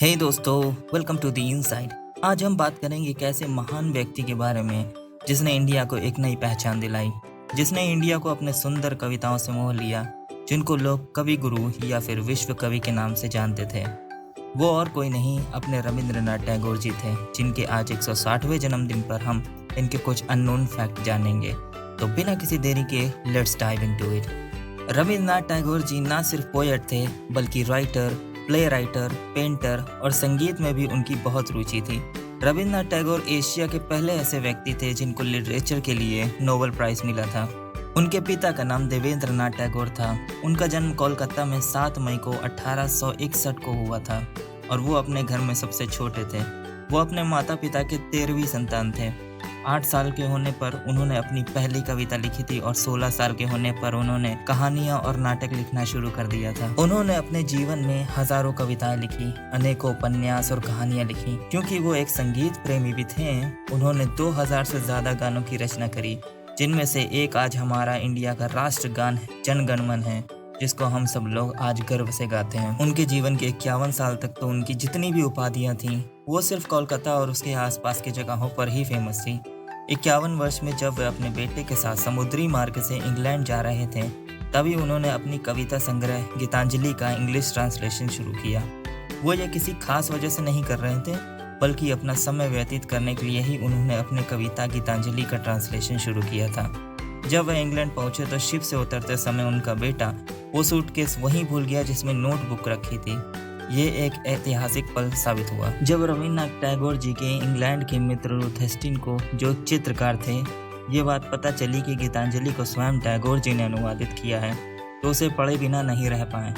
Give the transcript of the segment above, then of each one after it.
हे दोस्तों, welcome to the inside. आज हम बात करेंगे एक ऐसे महान व्यक्ति के बारे में जिसने इंडिया को एक नई पहचान दिलाई, जिसने इंडिया को अपने सुंदर कविताओं से मोह लिया, जिनको लोग कवि गुरु या फिर विश्व कवि के नाम से जानते थे। वो और कोई नहीं, अपने रविंद्रनाथ टैगोर जी थे, जिनके आज 160वें जन्मदिन पर हम इनके कुछ अननोन फैक्ट जानेंगे। तो बिना किसी देरी के let's dive into it. Rabindranath Tagore ji ना सिर्फ पोएट थे, बल्कि राइटर, प्ले राइटर, पेंटर और संगीत में भी उनकी बहुत रुचि थी। रविंद्रनाथ टैगोर एशिया के पहले ऐसे व्यक्ति थे जिनको लिटरेचर के लिए नोबेल प्राइज मिला था। उनके पिता का नाम देवेंद्रनाथ टैगोर था। उनका जन्म कोलकाता में 7 मई को 1861 को हुआ था और वो अपने घर में सबसे छोटे थे। वो अपने माता पिता के 13वीं संतान थे। 8 साल के होने पर उन्होंने अपनी पहली कविता लिखी थी और 16 साल के होने पर उन्होंने कहानियां और नाटक लिखना शुरू कर दिया था। उन्होंने अपने जीवन में हजारों कविताएं लिखी, अनेकों उपन्यास और कहानियां लिखी। क्योंकि वो एक संगीत प्रेमी भी थे, उन्होंने 2000 से ज्यादा गानों की रचना करी, जिनमें से एक आज हमारा इंडिया का राष्ट्र गान जन गण मन है, जिसको हम सब लोग आज गर्व से गाते हैं। उनके जीवन के 51 साल तक तो उनकी जितनी भी उपाधियां थीं, वो सिर्फ कोलकाता और उसके आसपास की जगहों पर ही फेमस थी। 51 वर्ष में जब वे अपने बेटे के साथ समुद्री मार्ग से इंग्लैंड जा रहे थे, तभी उन्होंने अपनी कविता संग्रह गीतांजलि का इंग्लिश ट्रांसलेशन शुरू किया। वो ये किसी खास वजह से नहीं कर रहे थे, बल्कि अपना समय व्यतीत करने के लिए ही उन्होंने अपनी कविता गीतांजलि का ट्रांसलेशन शुरू किया था। जब वह इंग्लैंड पहुंचे तो शिप से उतरते समय उनका बेटा वो सूटकेस वहीं भूल गया जिसमें नोटबुक रखी थी। ये एक ऐतिहासिक पल साबित हुआ। जब रविन्द्रनाथ टैगोर जी के इंग्लैंड के मित्र रूथ हेस्टिन को, जो एक चित्रकार थे, ये बात पता चली कि गीतांजलि को स्वयं टैगोर जी ने अनुवादित किया है, तो उसे पढ़े बिना नहीं रह पाए।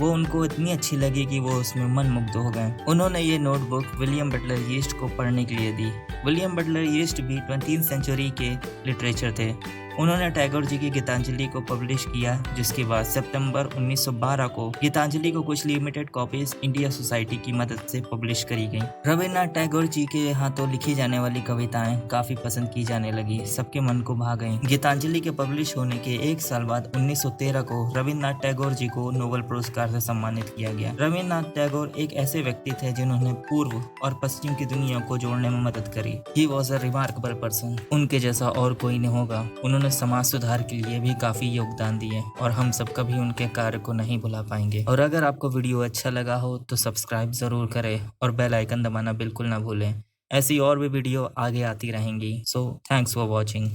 वो उनको इतनी अच्छी लगी कि वो उसमें मनमुग्ध हो गए। उन्होंने ये नोटबुक विलियम बटलर यीस्ट को पढ़ने के लिए दी। विलियम बटलर यीस्ट भी 20वीं सेंचुरी के लिटरेचर थे। उन्होंने टैगोर जी की गीतांजलि को पब्लिश किया, जिसके बाद सितंबर 1912 को गीतांजलि को कुछ लिमिटेड कॉपीज इंडिया सोसाइटी की मदद से पब्लिश करी गई। रविन्द्रनाथ टैगोर जी के हाथों लिखी जाने वाली कविताएं काफी पसंद की जाने लगी, सबके मन को भा गई। गीतांजलि के पब्लिश होने के 1 साल बाद 1913 को रविन्द्रनाथ टैगोर जी को नोबेल पुरस्कार से सम्मानित किया गया। रविन्द्रनाथ टैगोर एक ऐसे व्यक्ति थे जिन्होंने पूर्व और पश्चिम की दुनिया को जोड़ने में मदद करी। He was a remarkable person. उनके जैसा और कोई नहीं होगा। उन्होंने समाज सुधार के लिए भी काफी योगदान दिए और हम सब कभी उनके कार्य को नहीं भुला पाएंगे। और अगर आपको वीडियो अच्छा लगा हो तो सब्सक्राइब जरूर करें और बेल आइकन दबाना बिल्कुल ना भूलें। ऐसी और भी वीडियो आगे आती रहेंगी। So thanks for watching.